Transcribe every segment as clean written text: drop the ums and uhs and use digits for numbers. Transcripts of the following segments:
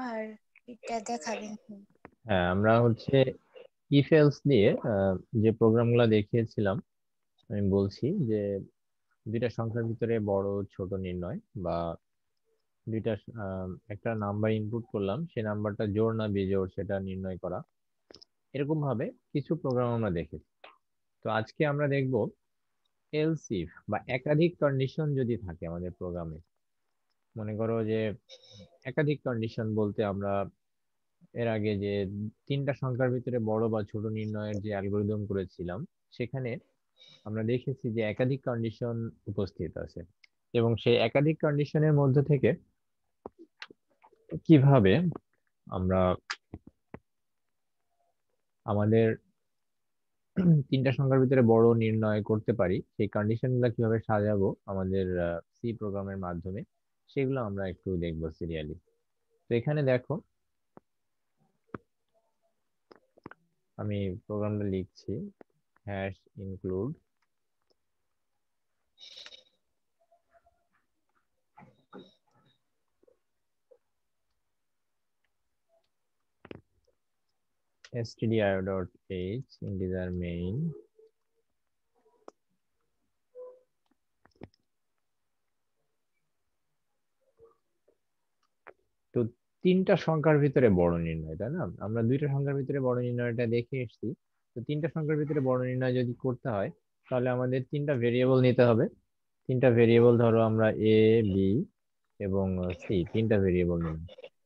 আর এটা দেখাবেন। হ্যাঁ, আমরা হচ্ছে ইফ এলস দিয়ে যে প্রোগ্রামগুলো দেখিয়েছিলাম, আমি বলছি যে দুইটা সংখ্যার ভিতরে বড় ছোট নির্ণয়, বা দুইটা একটা নাম্বার ইনপুট করলাম, সেই নাম্বারটা জোড় না বিজোড় সেটা নির্ণয় করা, এরকম ভাবে কিছু প্রোগ্রাম আমরা দেখেছি। তো আজকে আমরা দেখব এলস ইফ বা একাধিক কন্ডিশন যদি থাকে আমাদের প্রোগ্রামে। মনে করো যে একাধিক কন্ডিশন বলতে আমরা এর আগে যে তিনটা সংখ্যার ভিতরে বড় বা ছোট নির্ণয়ের যে অ্যালগোরিদম করেছিলাম, সেখানে আমরা দেখেছি যে একাধিক কন্ডিশন উপস্থিত আছে, এবং সেই একাধিক কন্ডিশনের মধ্যে থেকে কিভাবে আমরা আমাদের তিনটা সংখ্যার ভিতরে বড় নির্ণয় করতে পারি, সেই কন্ডিশন গুলো কিভাবে সাজাবো আমাদের সি প্রোগ্রামের মাধ্যমে, সেগুলো আমরা একটু দেখবো সিরিয়ালি। তো এখানে দেখো, আমি প্রোগ্রামটা লিখছি, hash include stdio.h integer main। তো তিনটা সংখ্যার ভিতরে বড় নির্ণয়, তাই না? আমরা দুইটা সংখ্যার ভিতরে বড় নির্ণয়টা দেখে এসেছি। তো তিনটা সংখ্যার ভিতরে বড় নির্ণয় যদি করতে হয়, তাহলে আমাদের তিনটা ভেরিয়েবল নিতে হবে। তিনটা ভেরিয়েবল ধরো আমরা এ, বি এবং সি, তিনটা ভেরিয়েবল নিলাম।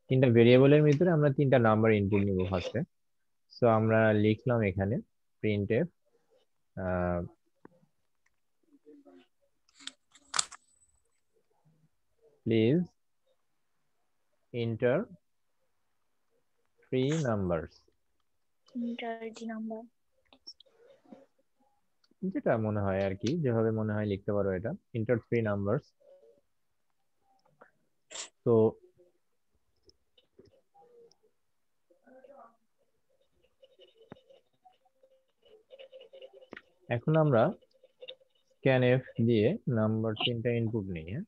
তিনটা ভেরিয়েবলের ভিতরে আমরা তিনটা নাম্বার ইনপুট নিব ফার্স্টে। সো আমরা লিখলাম এখানে printf please enter 3 numbers. Inter the number. যেটা মনে হয় আর কি, যেভাবে মনে হয় লিখতে পারো, এটা এন্টার 3 নাম্বারস। তো এখন আমরা স্ক্যানএফ দিয়ে নাম্বার তিনটা ইনপুট নিই, হ্যাঁ?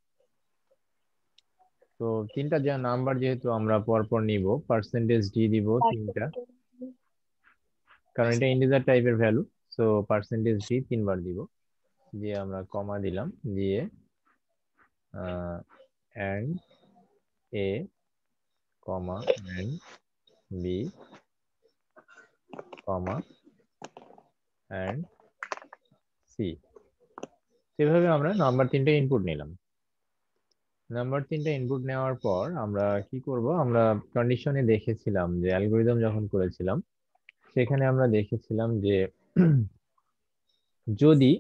তো তিনটা যা নাম্বার যেহেতু আমরা পরপর নিব, পার্সেন্টেজ ডি দিব তিনটা, কারণ এটা ইন্টিজার টাইপের ভ্যালু। সো পার্সেন্টেজ ডি তিনবার দিব, দিয়ে আমরা কমা দিলাম, দিয়ে and A comma and B comma and C. সেভাবে আমরা নাম্বার তিনটা ইনপুট নিলাম। নাম্বার তিনটা ইনপুট নেওয়ার পর আমরা কি করব, আমরা কন্ডিশনে দেখেছিলাম যে অ্যালগোরিদম যখন করেছিলাম, সেখানে আমরা দেখেছিলাম যে যদি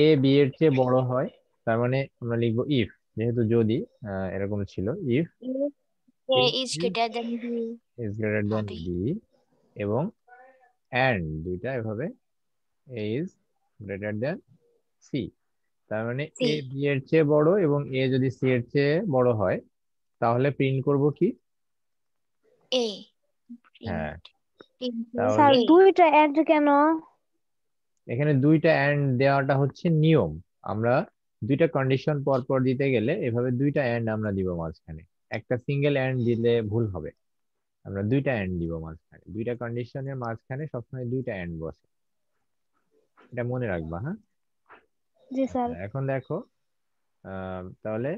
এ বি এর চেয়ে বড় হয়, তার মানে আমরা লিখবো ইফ, যেহেতু যদি এরকম ছিল, if A A is greater than B is greater then হবে। বি, এবং এন্ড দুইটা এভাবে A is greater then C. তার মানে সি। এ বি এর চেয়ে বড় এবং এ যদি সি এর চেয়ে বড় হয়, তাহলে প্রিন্ট করব কি? এ হ্যাঁ, প্রিন্ট কিন্তু তাহলে স্যার এ দুইটা অ্যাড কেন? এখানে দুইটা এন্ড দেওয়াটা হচ্ছে নিয়ম। আমরা দুইটা কন্ডিশন পর পর দিতে গেলে এভাবে দুইটা এন্ড আমরা দিব মাঝখানে। একটা সিঙ্গেল এন্ড দিলে ভুল হবে। আমরা দুইটা এন্ড দিব মাঝখানে, দুইটা কন্ডিশনের মাঝখানে সবসময় দুইটা এন্ড বসে, এটা মনে রাখবা, হ্যাঁ? জি স্যার। আচ্ছা, এখন দেখো, তাহলে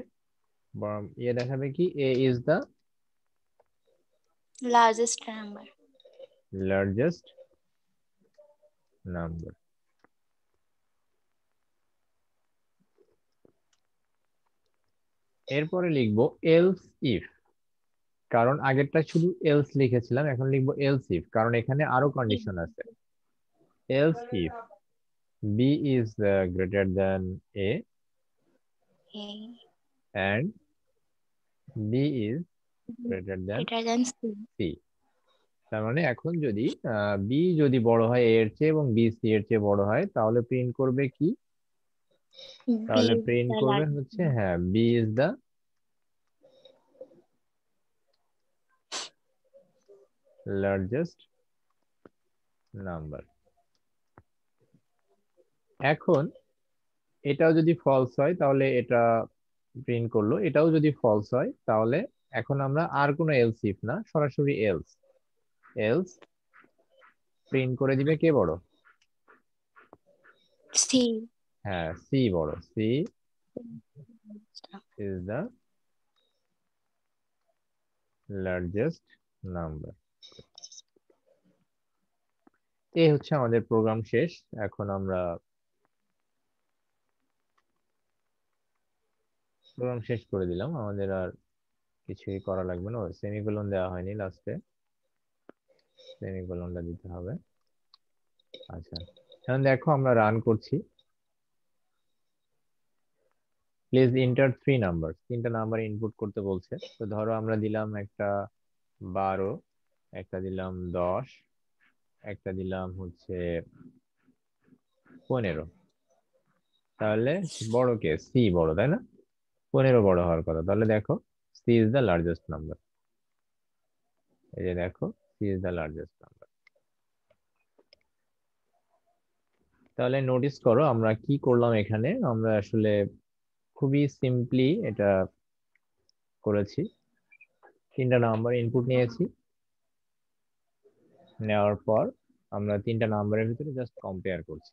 ইয়ে দেখাবে কি, A is the largest number. Largest number. এরপরে লিখবো এলস ইফ, কারণ আগেরটা শুধু এলস লিখেছিলাম, এখন লিখবো এলস ইফ কারণ এখানে আরো কন্ডিশন আছে। Else if B is greater then A A and B is greater then greater than C. C. তার মানে এখন যদি বি যদি বড় হয় এ এর চেয়ে এবং বি সি এর চেয়ে বড় হয়, তাহলে প্রিন্ট করবে কি? বি তাহলে ইজ প্রিন্ট দ্য করবে লার্জেস্ট। হচ্ছে, হ্যাঁ, B is the largest number. এখন এটাও যদি ফলস হয় তাহলে এটা প্রিন্ট করলো, এটাও যদি ফলস হয় তাহলে এখন আমরা আর কোনো এলস ইফ না, সরাসরি এলস। এলস প্রিন্ট করে দিবে কে বড়? সি। হ্যাঁ, সি বড়। C is the largest number. এই হচ্ছে আমাদের প্রোগ্রাম শেষ। এখন আমরা প্রোগ্রাম শেষ করে দিলাম, আমাদের আর কিছুই করা লাগবে না। সেমিকোলন দেওয়া হয়নি লাস্টে, সেমিকোলনটা দিতে হবে। আচ্ছা, এখন দেখো আমরা রান করছি। প্লিজ ইন্টার 3 নাম্বার, তিনটা নাম্বার ইনপুট করতে বলছে। তো ধরো আমরা দিলাম একটা 12, একটা দিলাম 10, একটা দিলাম হচ্ছে 15। তাহলে বড় কে? সি বড়, তাই না? 15 বড় হওয়ার কথা। তাহলে দেখো C is the largest number. এই যে দেখো, C is the largest number. তাহলে নোটিস করো আমরা কি করলাম এখানে। আমরা আসলে খুবই সিম্পলি এটা করেছি। তিনটা নাম্বার ইনপুট নিয়েছি, নেওয়ার পর আমরা তিনটা নাম্বারের ভিতরে জাস্ট কম্পেয়ার করছি।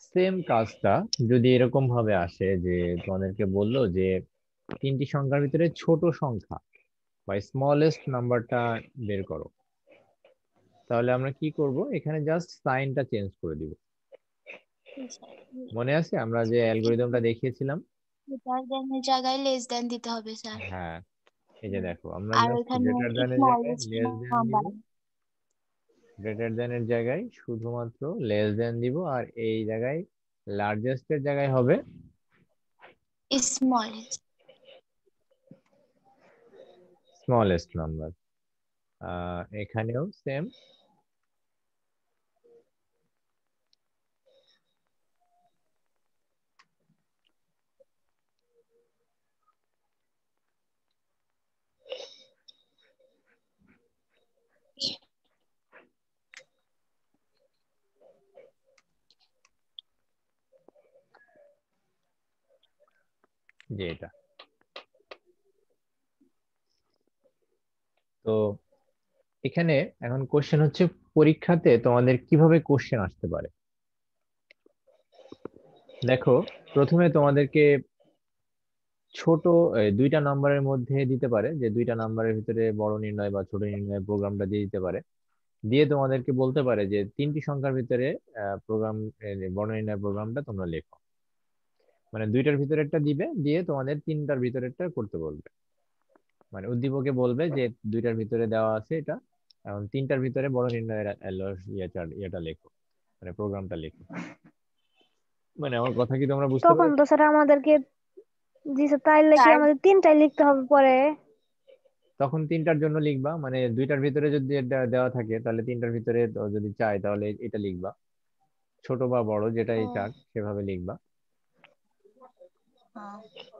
সেম কাজটা যদি এরকম ভাবে আসে যে তোমাদেরকে বললো যে তিনটি সংখ্যার ভিতরে ছোট সংখ্যা বা স্মলেস্ট নাম্বারটা বের করো, তাহলে আমরা কি করব? এখানে জাস্ট সাইনটা চেঞ্জ করে দিব। মনে আছে আমরা যে অ্যালগরিদমটা দেখিয়েছিলাম? গ্রেটার দ্যানের জায়গায় লেস দ্যান দিতে হবে স্যার। হ্যাঁ, এই যে দেখো আমরা আর জাস্ট ওখানে গ্রেটার দ্যানের জায়গায় স্মলেস্ট লেস দ্যান দিব, নাম্বার গ্রেটার দ্যানের জায়গায় শুধুমাত্র লেস দ্যান দিব, আর এই জায়গায় লার্জেস্টের জায়গায় হবে স্মলেস্ট। Smallest number. এখানেও সেম। যে এটা, তো এখানে এখন কোশ্চেন হচ্ছে পরীক্ষাতে তোমাদের কিভাবে কোশ্চেন আসতে পারে। দেখো, প্রথমে তোমাদেরকে ছোট দুইটা নাম্বারের মধ্যে দিতে পারে, যে দুইটা নাম্বারের ভিতরে বড় নির্ণয় বা ছোট নির্ণয় প্রোগ্রামটা দিয়ে দিতে পারে। দিয়ে তোমাদেরকে বলতে পারে যে তিনটি সংখ্যার ভিতরে প্রোগ্রাম, বড় নির্ণয় প্রোগ্রামটা তোমরা লেখো। মানে দুইটার ভিতরেরটা দিবে, দিয়ে তোমাদের তিনটার ভিতরেরটা করতে বলবে। মানে উদ্দীপকে বলবে যে দুইটার ভিতরে দেওয়া আছে এটা, এখন তিনটার ভিতরে বড় নির্ণয়ের ইয়েটা লেখো, মানে প্রোগ্রামটা লেখো। মানে আমার কথা কি তোমরা বুঝতে তখন পেরেছো? তো স্যার আমাদেরকে, জি স্যার, তাইলে কি স্যার আমাদের তিনটাই লিখতে হবে পরে? তখন তিনটার জন্য লিখবা, মানে দুইটার ভিতরে যদি এটা দেওয়া থাকে তাহলে তিনটার ভিতরে যদি চাই তাহলে এটা লিখবা, ছোট বা বড় যেটাই চাক সেভাবে লিখবা।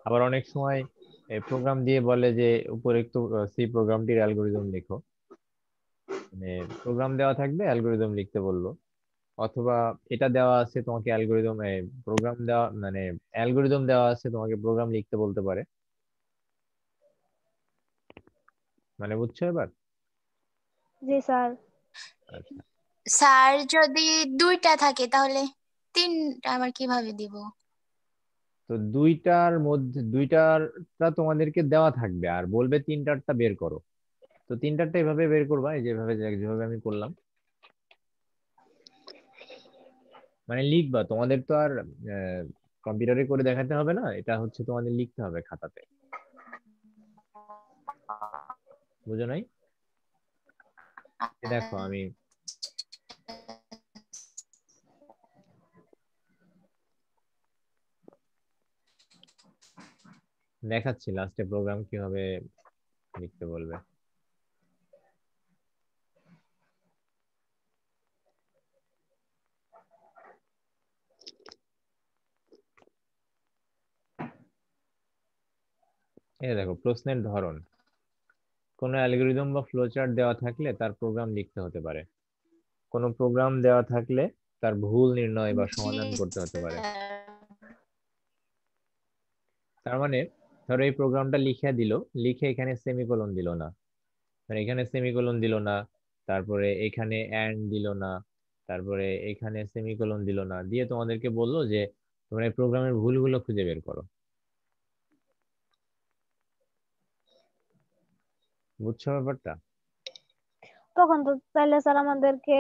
আবার অনেক সময় প্রোগ্রাম দিয়ে বলে যে উপরোক্ত সি প্রোগ্রামটির অ্যালগোরিদম লিখো, মানে প্রোগ্রাম দেওয়া থাকবে অ্যালগোরিদম লিখতে বললো। অথবা এটা দেওয়া আছে তোমাকে অ্যালগোরিদম, প্রোগ্রাম দেওয়া মানে অ্যালগোরিদম দেওয়া আছে তোমাকে প্রোগ্রাম লিখতে বলতে পারে। মানে বুঝছো এবার? জি স্যার। আচ্ছা, স্যার যদি দুইটা থাকে তাহলে তিনটা আবার কিভাবে দিব? তো দুইটার মধ্যে দুইটারটা তোমাদেরকে দেওয়া থাকবে আর বলবে তিনটারটা বের করো। তো তিনটারটা এভাবে বের করবা, এই যেভাবে যেভাবে আমি করলাম। মানে লিখবা, তোমাদের তো আর কম্পিউটারে করে দেখাতে হবে না, এটা হচ্ছে তোমাদের লিখতে হবে খাতাতে। বুঝো নাই? দেখো আমি দেখাচ্ছি লাস্টে প্রোগ্রাম কিভাবে লিখতে বলবে। এই দেখো প্রশ্নের ধরন, কোনো অ্যালগরিদম বা ফ্লোচার্ট দেওয়া থাকলে তার প্রোগ্রাম লিখতে হতে পারে। কোনো প্রোগ্রাম দেওয়া থাকলে তার ভুল নির্ণয় বা জি সমাধান করতে হতে পারে। স্যার। তার মানে ধরো এই প্রোগ্রামটা লিখে দিল, লিখে এখানে সেমিকোলন দিল না, মানে এখানে সেমিকোলন দিল না, তারপরে এখানে এন্ড দিল না, তারপরে এখানে সেমিকোলন দিল না, দিয়ে তোমাদেরকে বললো যে তোমরা এই প্রোগ্রামের ভুলগুলো খুঁজে বের করো। বুঝছো ব্যাপারটা? তখন তো তাইলে স্যার আমাদেরকে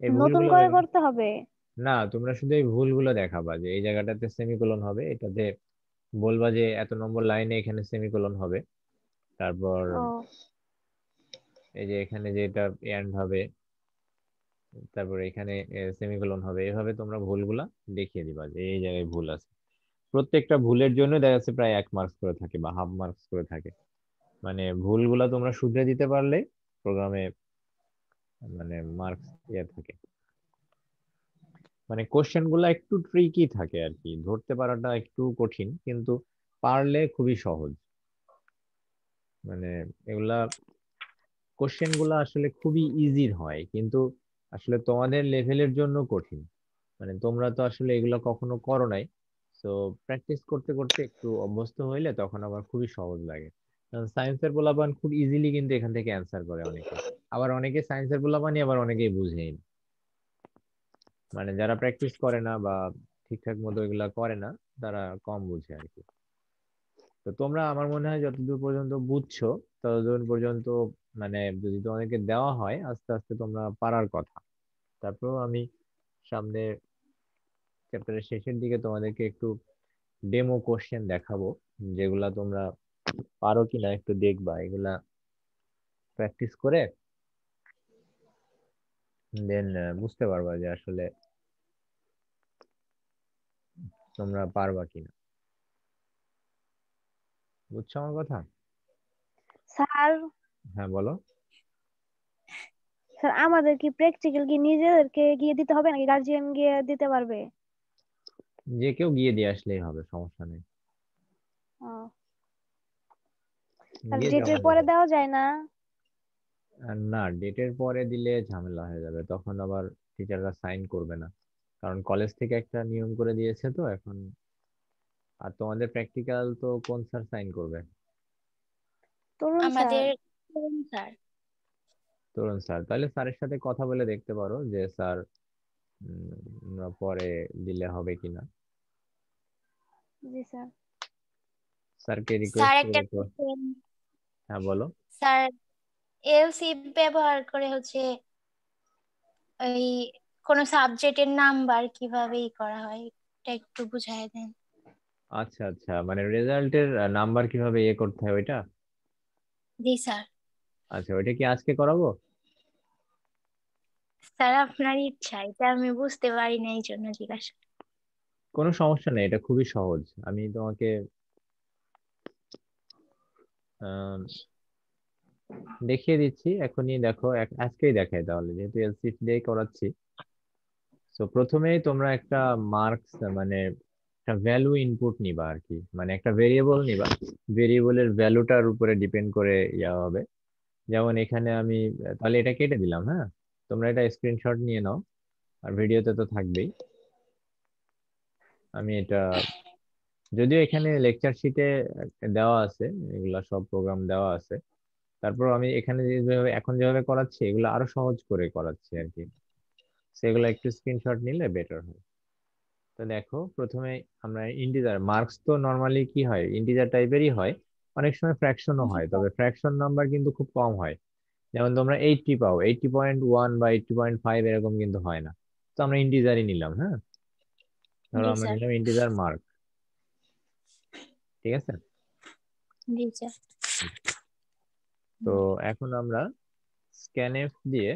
এই নতুন ভুলগুলো করে করতে হবে। না, তোমরা শুধু এই ভুলগুলো দেখাবা যে এই জায়গাটাতে সেমিকোলন হবে, এটাতে বলবা যে এত নম্বর লাইনে এখানে সেমিকোলন হবে, তারপর ও এই যে এখানে যেটা এন্ড হবে, তারপর এখানে সেমিকোলন হবে, এভাবে তোমরা ভুলগুলা দেখিয়ে দিবা যে এই জায়গায় ভুল আছে। প্রত্যেকটা ভুলের জন্য দেখা যাচ্ছে প্রায় 1 মার্কস করে থাকে বা হাফ মার্কস করে থাকে। মানে ভুলগুলা তোমরা শুধরে দিতে পারলে প্রোগ্রামে মানে মার্কস ইয়ে থাকে। মানে কোশ্চেন গুলা একটু ট্রিকি থাকে আর কি, ধরতে পারাটা একটু কঠিন, কিন্তু পারলে খুবই সহজ। মানে এগুলা কোশ্চেন গুলা আসলে খুবই ইজির হয়, কিন্তু আসলে তোমাদের লেভেলের জন্য কঠিন। মানে তোমরা তো আসলে এগুলো কখনো করো নাই, তো প্র্যাকটিস করতে করতে একটু অভ্যস্ত হইলে তখন আবার খুবই সহজ লাগে। সায়েন্সের পোলাপান খুব ইজিলি কিন্তু এখান থেকে অ্যান্সার করে অনেকে, আবার অনেকে সায়েন্সের পোলাপানই আবার অনেকেই বুঝেই না। মানে যারা প্র্যাকটিস করে না বা ঠিকঠাক মতো এগুলা করে না, তারা কম বুঝে আর কি। তো তোমরা আমার মনে হয় যতদূর পর্যন্ত বুঝছো ততদূর পর্যন্ত মানে যদি তোমাদেরকে দেওয়া হয় আস্তে আস্তে তোমরা পারার কথা। তারপর আমি সামনে চ্যাপ্টারের শেষের দিকে তোমাদেরকে একটু ডেমো কোশ্চেন দেখাবো, যেগুলা তোমরা পারো কিনা একটু দেখবা, এগুলা প্র্যাকটিস করে দেন বুঝতে পারবা যে আসলে তোমরা পারবা কিনা। বুঝছো আমার কথা? স্যার, হ্যাঁ বলো। স্যার আমাদের কি প্র্যাকটিক্যাল কি নিজেদেরকে গিয়ে দিতে হবে নাকি গার্জিয়ান গিয়ে দিতে পারবে? যে কেউ গিয়ে দিয়ে আসলেই হবে, সমস্যা নেই। ও, স্যার গিয়ে ডেটের জমা পরে দেবে। দেওয়া যায় না? আর না, ডেটের পরে দিলে ঝামেলা হয়ে যাবে, তখন আবার টিচাররা সাইন করবে না, কারণ কলেজ থেকে একটা নিয়ম করে দিয়েছে তো এখন। আর তোমাদের প্র্যাকটিক্যাল তো কোন স্যার সাইন করবে? তরুণ স্যার। আমাদের স্যার। তরুণ স্যার। তাহলে স্যারের সাথে কথা বলে দেখতে পারো যে স্যার আমরা পরে দিলে হবে কিনা। জি স্যার। স্যারকে স্যার রিকোয়েস্ট একটা করে তো। question, হ্যাঁ বলো। স্যার এলসি ব্যবহার করে ওই কোন সাবজেক্টের নাম্বার কিভাবে করা হয় এটা একটু বুঝাই দেন। আচ্ছা আচ্ছা, মানে রেজাল্টের নাম্বার কিভাবে ইয়ে করতে হয় ওইটা? জি স্যার। আচ্ছা, ওইটা কি আজকে করাবো? স্যার আপনার ইচ্ছা, এটা আমি বুঝতে পারি না এই জন্য জিজ্ঞাসা। কোনো সমস্যা নেই, এটা খুবই সহজ। আমি তোমাকে আহ, দেখিয়ে দিচ্ছি এখনই, দেখো আজকেই দেখাই তাহলে, যেহেতু এলসিএস দিয়ে করাচ্ছি। তো প্রথমেই তোমরা একটা মার্কস মানে একটা ভ্যালু ইনপুট নিবা আর কি, মানে একটা ভেরিয়েবল নিবা, ভেরিয়েবলের ভ্যালুটার উপরে ডিপেন্ড করে ইয়া হবে। যেমন এখানে আমি তাহলে এটা কেটে দিলাম, হ্যাঁ। তোমরা এটা স্ক্রিনশট নিয়ে নাও, আর ভিডিওতে তো থাকবেই। আমি এটা যদিও এখানে লেকচার শিটে দেওয়া আছে, এগুলা সব প্রোগ্রাম দেওয়া আছে, তারপর আমি এখানে যেভাবে এখন যেভাবে করাচ্ছি এগুলো আরো সহজ করে করাচ্ছি আর কি, সেগুলো একটু স্ক্রিনশট নিলে বেটার হয়। তো দেখো প্রথমে আমরা ইন্টিজার মার্কস তো নর্মালি কি হয়, ইন্টিজার টাইপেরই হয়, অনেক সময় ফ্র্যাকশনও জি হয়, স্যার। তবে ফ্র্যাকশন নাম্বার কিন্তু খুব কম হয়। যেমন তোমরা 80 পাও, 80.1 বা 80.5 এরকম কিন্তু হয় না। তো আমরা ইন্টিজারই নিলাম, হ্যাঁ। ধরো জি আমরা স্যার। নিলাম ইন্টিজার মার্ক, ঠিক আছে। জি স্যার। তো এখন আমরা স্ক্যানএফ দিয়ে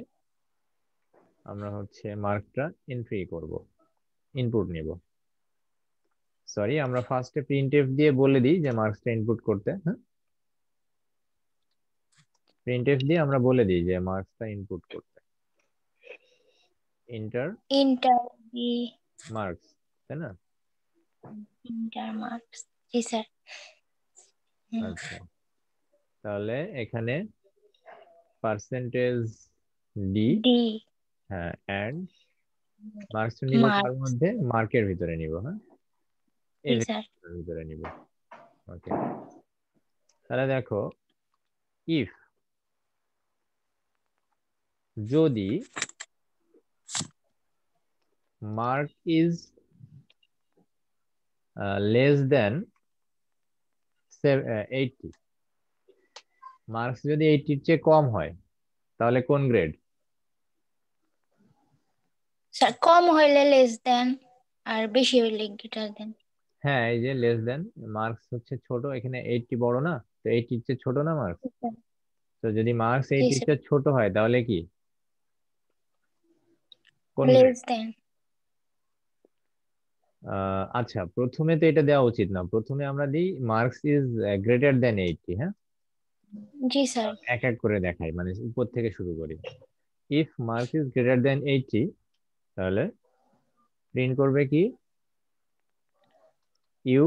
আমরা হচ্ছে মার্কটা এন্ট্রি করব, ইনপুট নিব। সরি, আমরা ফার্স্টে প্রিন্টএফ দিয়ে বলে দিই যে মার্কসটা ইনপুট করতে, হ্যাঁ। প্রিন্টএফ দিয়ে আমরা বলে দিই যে মার্কসটা ইনপুট করতে, ইন্টার ইন্টার দি মার্কস, তাই না? Enter marks. জি স্যার। আচ্ছা, তাহলে এখানে পার্সেন্টেজ ডি, ডি হ্যাঁ, এন্ড মার্কসটা নিব কার মার্কস। মধ্যে, মার্কের ভিতরে নিব, হ্যাঁ, এই জি স্যার। ভেক্টরের ভিতরে নিব। ওকে, তাহলে দেখো, ইফ যদি mark is less than 80, marks যদি 80-র চেয়ে কম হয় তাহলে কোন গ্রেড? স্যার কম হইলে লেস দেন, আর বেশি হইলে গ্রেটার দেন। হ্যাঁ, এই যে লেস দেন, মার্কস হচ্ছে ছোট, এখানে 80 বড় না, তো 80-র চেয়ে ছোট না মার্কস? তো যদি মার্কস জি 80-র স্যার, চেয়ে ছোট হয় তাহলে কি, কোন গ্রেড? Less than. আচ্ছা, প্রথমে তো এটা দেওয়া উচিত না, প্রথমে আমরা দিই মার্কস ইজ গ্রেটার দেন 80। হ্যাঁ, জি স্যার। এক এক করে দেখাই, মানে উপর থেকে শুরু করি। ইফ মার্কস ইজ গ্রেটার দেন 80, তাহলে প্রিন্ট করবে কি, ইউ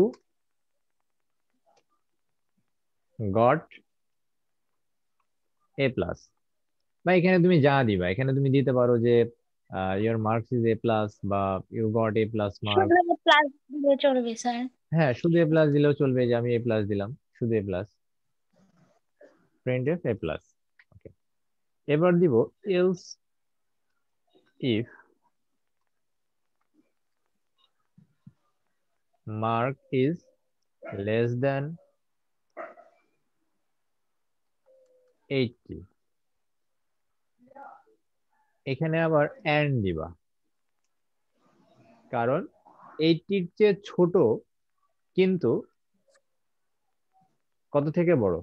গট এ প্লাস। বা এখানে তুমি যা দিবা, এখানে তুমি দিতে পারো যে your marks is A plus, বা you got A plus mark. শুধু প্লাস দিলে চলবে স্যার। হ্যাঁ, শুধু এ প্লাস দিলেও চলবে, যে আমি এ প্লাস দিলাম, শুধু A plus, print F A plus. Okay, এবার দিব else if mark is less than 80, এখানে আবার এন্ড দিবা, কারণ 80-র চেয়ে ছোট কিন্তু কত থেকে বড়?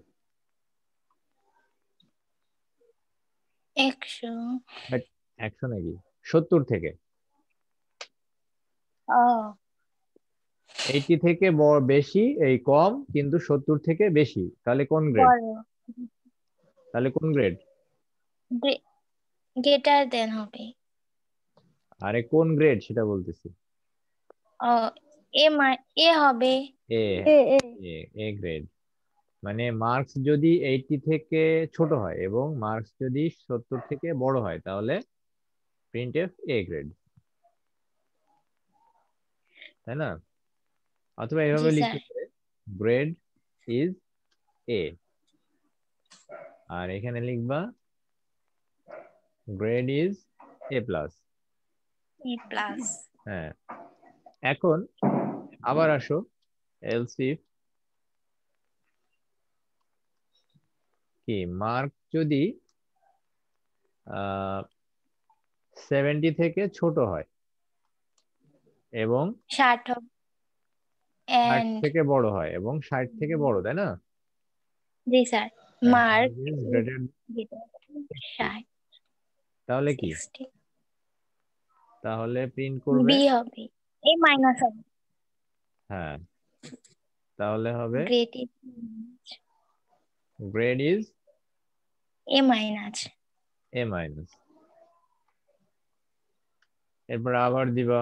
100। বাট 100 নাকি, 70 থেকে। ও 80 থেকে বেশি, এই কম কিন্তু 70 থেকে বেশি, তাহলে কোন গ্রেড? বড়, তাহলে কোন গ্রেড? গ্রেটার দেন হবে। আরে কোন গ্রেড সেটা বলতেছি। ও এ হবে। এ, এ এ এ, এ গ্রেড। মানে মার্কস যদি 80 থেকে ছোট হয় এবং মার্কস যদি 70 থেকে বড় হয় তাহলে প্রিন্টএফ এ গ্রেড, তাই না? অথবা জি এভাবে স্যার। লিখতে পারে, গ্রেড ইজ এ, আর এখানে লিখবা grade is A plus. A plus. হ্যাঁ, এখন আবার আসো, এলস ইফ কি মার্ক যদি 70 থেকে ছোট হয় এবং 60 হবে 60 এন্ড। থেকে বড় হয়, এবং 60 থেকে বড়, তাই না? জি sir. Mark is greater greater 60, 60, তাহলে কি, 60। তাহলে প্রিন্ট করবে, বি হবে, এ মাইনাস হবে। হ্যাঁ, তাহলে হবে grade grade is a minus. A minus. এরপর আবার দিবা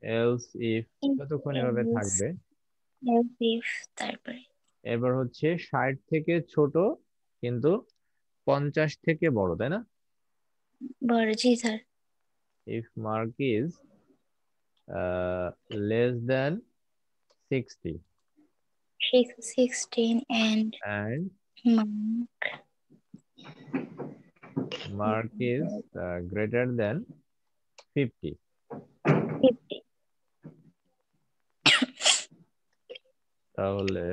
এলস ইফ, যতক্ষণ এভাবে থাকবে। ইফ তারপরে এরপর হচ্ছে 60 থেকে ছোট কিন্তু 50 থেকে বড়, তাই না? বড়। জি sir. If mark is less than 60 16 and and mark mark is greater than 50, 50, তাহলে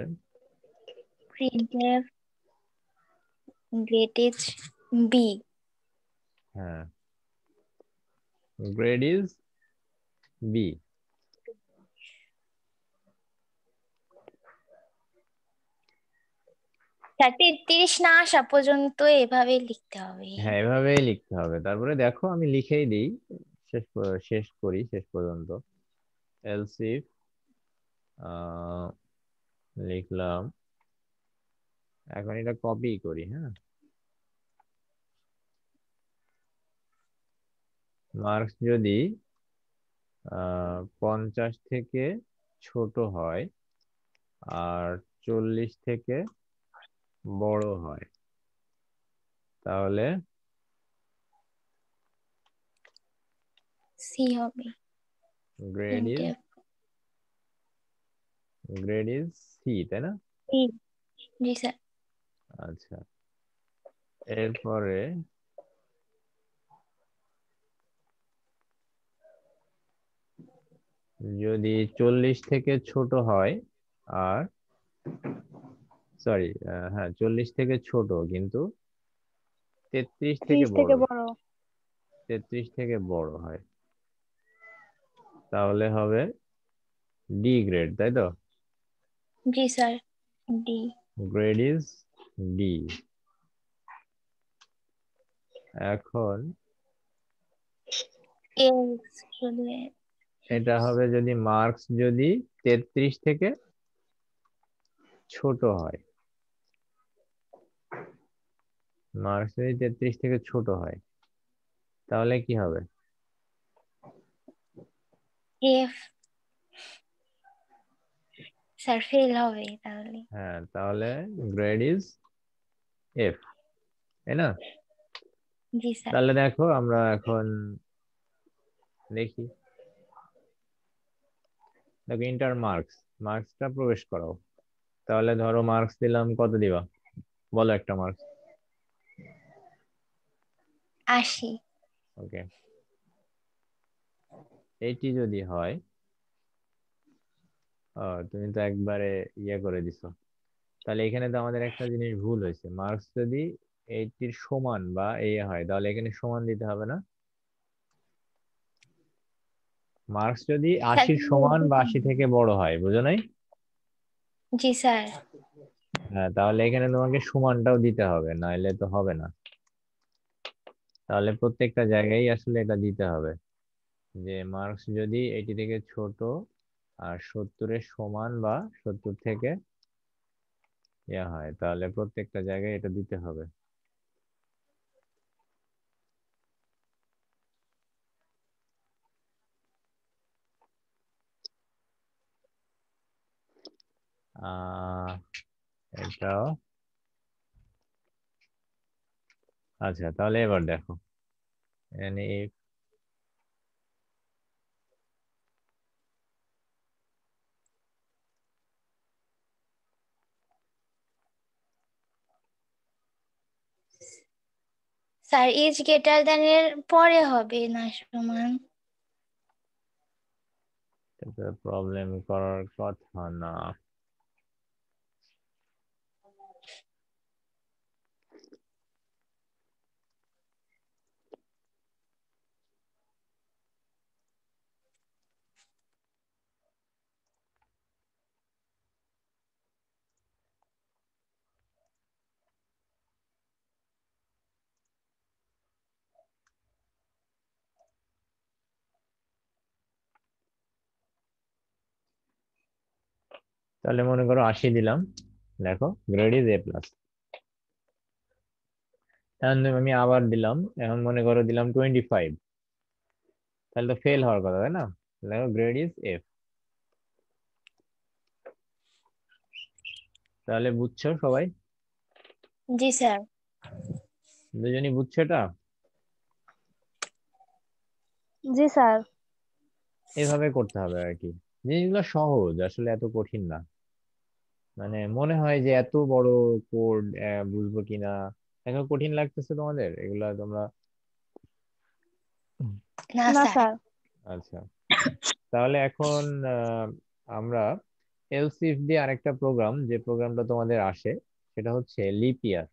printf grade is b। হ্যাঁ, গ্রেড ইজ বি। স্যার 33 না আসা পর্যন্ত এভাবে লিখতে হবে। হ্যাঁ, এভাবেই লিখতে হবে, তারপরে দেখো আমি লিখেই দিই, শেষ করি শেষ পর্যন্ত। এলস ইফ লিখলাম, এখন এটা কপি করি। হ্যাঁ, মার্কস যদি 50 থেকে ছোট হয় আর 40 থেকে বড় হয় তাহলে সি হবে। Grade is printf grade is C, তাই না? c। জি স্যার। আচ্ছা, এরপরে যদি 40 থেকে ছোট হয়, আর সরি, হ্যাঁ 40 থেকে ছোট কিন্তু 33 থেকে 30 বড়, থেকে বড়। 33 থেকে বড় হয়, তাহলে হবে ডি গ্রেড, তাই তো? জি sir, D. Grade is D. এখন এক্স যদি এটা হবে যদি মার্কস যদি 33 থেকে ছোট হয়, মার্কস যদি 33 থেকে ছোট হয়, তাহলে কি হবে? এফ। স্যার ফেল হবে তাহলে। হ্যাঁ, তাহলে গ্রেড ইজ এফ, তাই না? জি স্যার। তাহলে দেখো আমরা এখন দেখি, দেখো ইন্টার মার্কস, মার্কসটা প্রবেশ করাও। তাহলে ধরো মার্কস দিলাম, কত দিবা বলো একটা মার্কস? 80। ওকে, 80 যদি হয়, তুমি তো একবারে ইয়ে করে দিছো। তাহলে এখানে তো আমাদের একটা জিনিস ভুল হয়েছে, মার্কস যদি 80 সমান বা হয়, তাহলে এখানে সমান দিতে হবে না। মার্কস যদি স্যার 80 সমান বা 80 থেকে বড় হয়, বুঝো নাই? জি স্যার। হ্যাঁ, তাহলে এখানে তোমাকে সমানটাও দিতে হবে, নাইলে তো হবে না। তাহলে প্রত্যেকটা জায়গায় আসলে এটা দিতে হবে, যে মার্কস যদি 80 থেকে ছোট আর 70-এর সমান বা 70 থেকে হয়, তাহলে প্রত্যেকটা জায়গায় এটা দিতে হবে। আহ এটাও। আচ্ছা, তাহলে এবার দেখো, এখানে স্যার ইজ গ্রেটার দ্যান এর পরে হবে না সমান? প্রবলেম করার কথা না। তাহলে মনে করো 80 দিলাম, দেখো গ্রেড ইজ এ প্লাস। এখন আমি আবার দিলাম, এখন মনে করো দিলাম 25, তাহলে তো ফেল হওয়ার কথা, তাই না? দেখো গ্রেড ইজ এফ। তাহলে বুঝছো সবাই? জি স্যার। দুজনই বুঝছো এটা? জি স্যার। এভাবে করতে হবে আর কি, জিনিসগুলো সহজ, আসলে এত কঠিন না। মানে মনে হয় যে এত বড় কোড বুঝবো কিনা, এখন কঠিন লাগতেছে তোমাদের এগুলা তোমরা। না না স্যার। স্যার। আচ্ছা, তাহলে এখন আমরা এলসিফ দিয়ে আরেকটা প্রোগ্রাম, যে প্রোগ্রামটা তোমাদের আসে, সেটা হচ্ছে লিপিয়ার।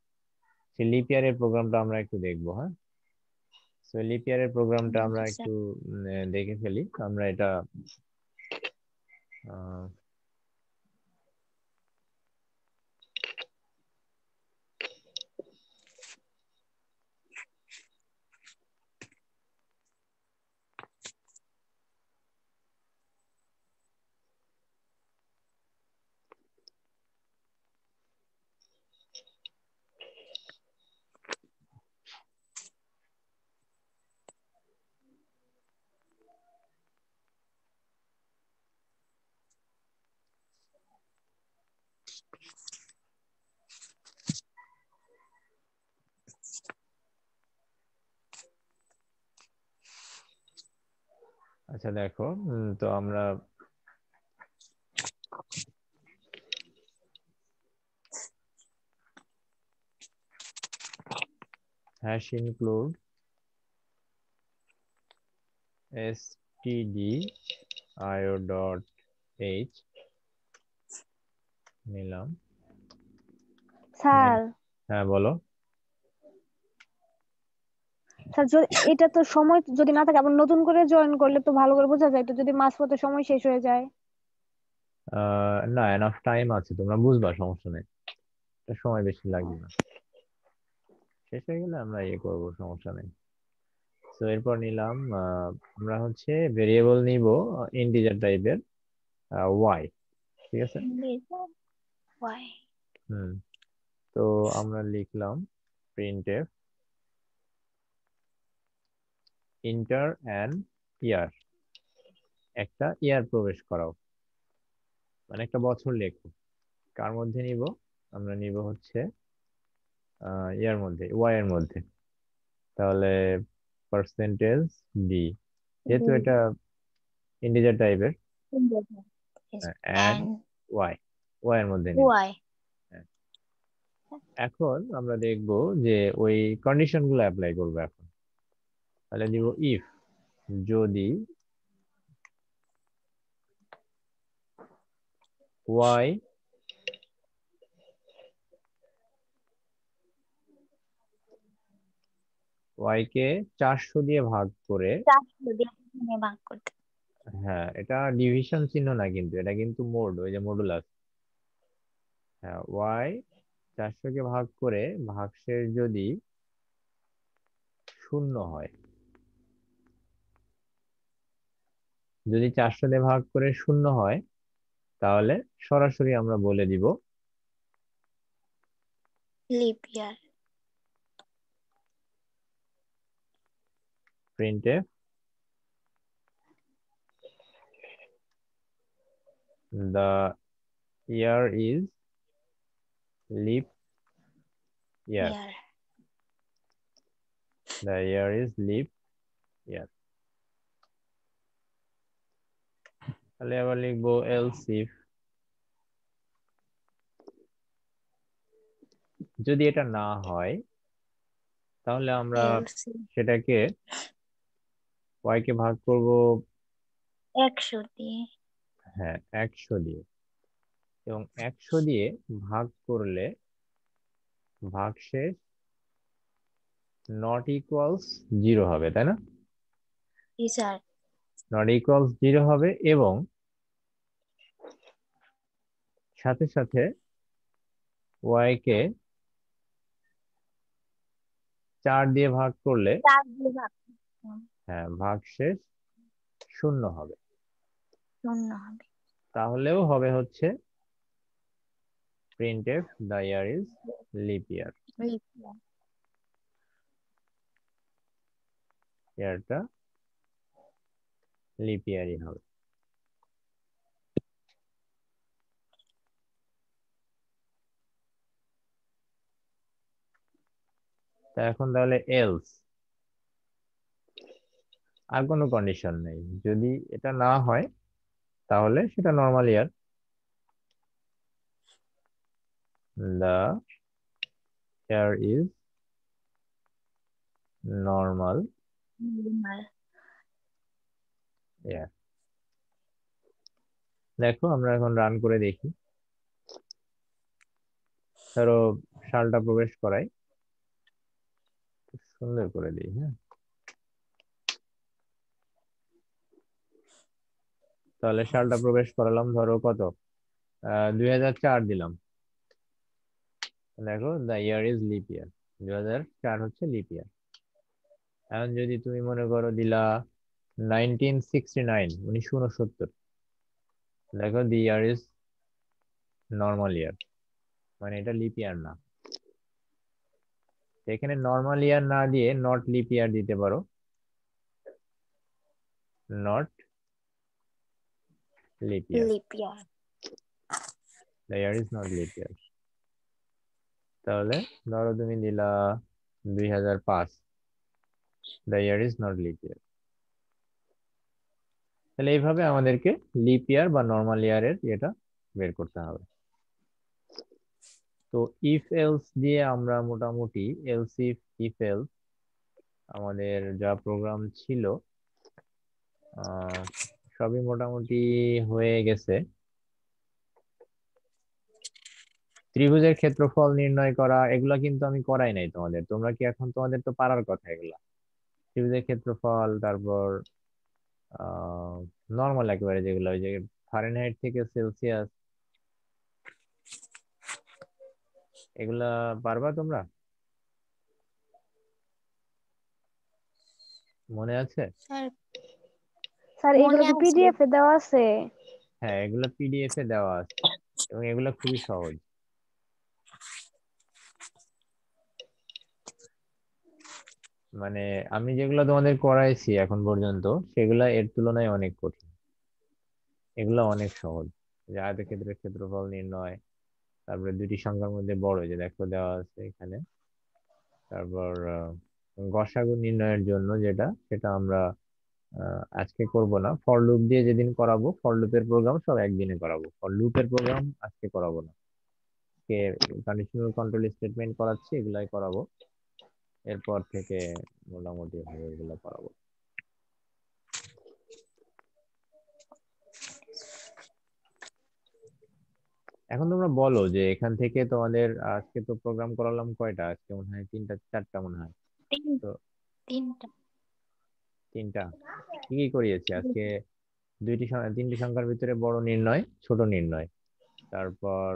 সেই লিপিয়ারের প্রোগ্রামটা আমরা একটু দেখবো, হ্যাঁ? তো লিপিয়ারের প্রোগ্রামটা আমরা জি একটু স্যার। দেখে ফেলি আমরা এটা। আহ, আচ্ছা দেখো, তো আমরা হ্যাশ ইনক্লুড stdio.h নিলাম। স্যার হ্যাঁ বলো। স্যার এটা তো সময় যদি না থাকে আবার নতুন করে জয়েন করলে তো ভালো করে বোঝা যায়, তো যদি মাঝপথে সময় শেষ হয়ে যায়। না, এনাফ টাইম আছে, তোমরা বুঝবা, সমস্যা নেই, এটা সময় বেশি লাগবে না, শেষ হয়ে গেলে আমরা ইয়ে করবো, সমস্যা নেই। তো এরপর নিলাম আমরা হচ্ছে ভেরিয়েবল নিব ইন্টিজার টাইপের ওয়াই, ঠিক আছে। ওয়াই হুম, তো আমরা লিখলাম printf ইন্টার অ্যান্ড ইয়ার, একটা ইয়ার প্রবেশ করাও, মানে একটা বছর লেখো। কার মধ্যে নিব? আমরা নিব হচ্ছে ইয়ার মধ্যে, ওয়াই এর মধ্যে। তাহলে পার্সেন্টেজ ডি, যেহেতু এটা ইন্টিজার টাইপের, অ্যাড এন্ড ওয়াই, ওয়াই এর মধ্যে নিব। ওয়াই। হ্যাঁ। এখন আমরা দেখব যে ওই কন্ডিশন গুলো অ্যাপ্লাই করবো এখন। তাহলে দিব ইফ, যদি ওয়াই ওয়াই কে 400 দিয়ে ভাগ করে, 400 দিয়ে ভাগ করতে। হ্যাঁ এটা ডিভিশন চিহ্ন না কিন্তু, এটা কিন্তু মোড, ওই যে মডুলাস। হ্যাঁ, ওয়াই 400 কে ভাগ করে ভাগশেষ যদি 0 হয়, যদি 400 দিয়ে ভাগ করে 0 হয়, তাহলে সরাসরি আমরা বলে দিব lip year. printf the year is leap year, year. the year is leap year। তাহলে আবার লিখবো else if, যদি এটা না হয় তাহলে আমরা এলসি সেটাকে y কে ভাগ করব, 100 দিয়ে। হ্যাঁ 100 দিয়ে, এবং 100 দিয়ে ভাগ করলে ভাগশেষ নট ইকুয়ালস 0 হবে, তাই না? জি স্যার। নট ইকুয়ালস 0 হবে, এবং সাথে সাথে y কে 4 দিয়ে ভাগ করলে 4 দিয়ে ভাগ। হ্যাঁ ভাগশেষ 0 হবে। 0 হবে। তাহলেও হবে হচ্ছে printf the year is leap year, leap year. ইয়ারটা লিপ ইয়ারই হবে। তা এখন তাহলে এলস, আর কোনো কন্ডিশন নেই, যদি এটা না হয় তাহলে সেটা normal year, the year is normal year। দেখো আমরা এখন রান করে দেখি, ধরো সালটা প্রবেশ করাই, সুন্দর করে দিই। হ্যাঁ, তাহলে সালটা প্রবেশ করালাম, ধরো কত, 2004 দিলাম। দেখো দ্য ইয়ার ইজ লিপ ইয়ার, 2004 হচ্ছে লিপ ইয়ার। এখন যদি তুমি মনে করো দিলা 1969, 1969, দেখো দি ইয়ার ইজ নর্মাল ইয়ার, মানে এটা লিপ ইয়ার না। এখানে নর্মাল ইয়ার না দিয়ে নট লিপ ইয়ার দিতে পারো, not lip year, lip year. The year is not lip ইয়ার। তাহলে ধরো তুমি দিলা 2005, the year is not lip ইয়ার। তাহলে এইভাবে আমাদেরকে লিপ ইয়ার বা নর্মাল ইয়ারের এটা বের করতে হবে। তো ইফ এলস দিয়ে আমরা মোটামুটি এলস ইফ এলস আমাদের যা প্রোগ্রাম ছিল সবই মোটামুটি হয়ে গেছে। ত্রিভুজের ক্ষেত্রফল নির্ণয় করা এগুলা কিন্তু আমি করাই নাই তোমাদের, তোমরা কি এখন, তোমাদের তো পারার কথা এগুলা, ত্রিভুজের ক্ষেত্রফল, তারপর নর্মাল একেবারে যেগুলো ওই যে ফারেনহাইট থেকে সেলসিয়াস, এগুলা পারবা তোমরা? মনে আছে? স্যার স্যার এগুলো মনে কি আছে। পিডিএফ এ দেওয়া আছে? হ্যাঁ, এগুলো পিডিএফ এ দেওয়া আছে এবং এগুলো খুবই সহজ। মানে আমি যেগুলো তোমাদের করাইছি এখন পর্যন্ত সেগুলা এর তুলনায় অনেক কঠিন, এগুলো অনেক সহজ। যে আয়তক্ষেত্রের ক্ষেত্রফল নির্ণয়, তারপরে দুটি সংখ্যার মধ্যে বড়, যে দেখো দেওয়া আছে এখানে, তারপর গসাগু নির্ণয়ের জন্য যেটা, সেটা আমরা আজকে করব না। ফর লুপ দিয়ে যেদিন করাবো, ফর লুপের প্রোগ্রাম সব একদিনে করাবো, ফর লুপের প্রোগ্রাম আজকে করাবো না। কে কন্ডিশনাল কন্ট্রোল স্টেটমেন্ট করাচ্ছি, এগুলাই করাবো। এরপর থেকে মোটামুটি ভাবে এগুলো করাবো। এখন তোমরা বলো যে এখান থেকে তোমাদের আজকে তো প্রোগ্রাম করালাম কয়টা, আজকে মনে হয় তিনটা চারটা মনে হয়। তিন- তো তিনটা। তিনটা কি কি করিয়েছি আজকে? তিনটি সংখ্যার ভিতরে বড় নির্ণয়, ছোট নির্ণয়, তারপর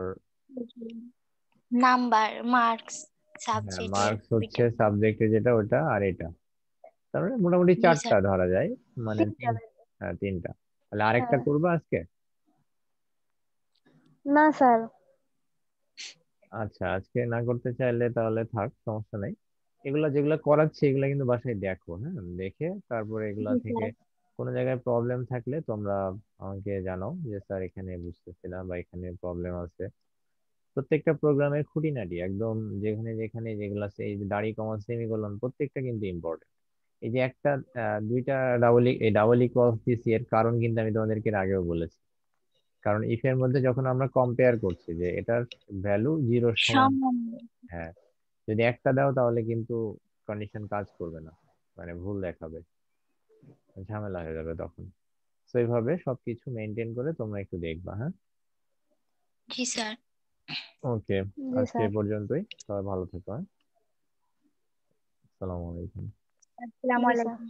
নাম্বার, মার্কস, হ্যাঁ সাবজেক্টের মার্কস হচ্ছে দুইটা। সাবজেক্টে যেটা ওটা, আর এটা, তারপরে মোটামুটি জি চারটা স্যার। ধরা যায়, মানে তিনটা। হ্যাঁ তিনটা। তাহলে আরেকটা হ্যাঁ। করবা আজকে? না স্যার। আচ্ছা, আজকে না করতে চাইলে তাহলে থাক, সমস্যা নাই। এগুলা যেগুলা করাচ্ছি এগুলা কিন্তু বাসায় দেখো, হ্যাঁ দেখে তারপরে এগুলা জি থেকে স্যার। কোনো জায়গায় প্রবলেম থাকলে তোমরা আমাকে জানাও যে স্যার এখানে বুঝতেছি না বা এখানে প্রবলেম আছে। প্রত্যেকটা প্রোগ্রামের খুঁটিনাটি একদম, যেখানে যেখানে যেগুলো আছে, এই যে দাড়ি কমা সেমিকোলন প্রত্যেকটা কিন্তু ইম্পর্টেন্ট। এই যে একটা দুইটা ডাবল ইকুয়ালস দিছি, এর কারণ কিন্তু আমি তোমাদেরকে এর আগেও বলেছি। কারণ ইফ এর মধ্যে যখন আমরা কম্পেয়ার করছি যে এটার ভ্যালু জিরোর সমান, সমান। হ্যাঁ, যদি একটা দাও তাহলে কিন্তু কন্ডিশন কাজ করবে না, মানে ভুল দেখাবে, ঝামেলা হয়ে যাবে তখন। তো এইভাবে সবকিছু মেনটেন করে তোমরা একটু দেখবা, হ্যাঁ। জি স্যার। ওকে, জি আজকে স্যার। এই পর্যন্তই, সবাই ভালো থেকো, হ্যাঁ। আসসালামু আলাইকুম। আসসালামু জি স্যার। আলাইকুম।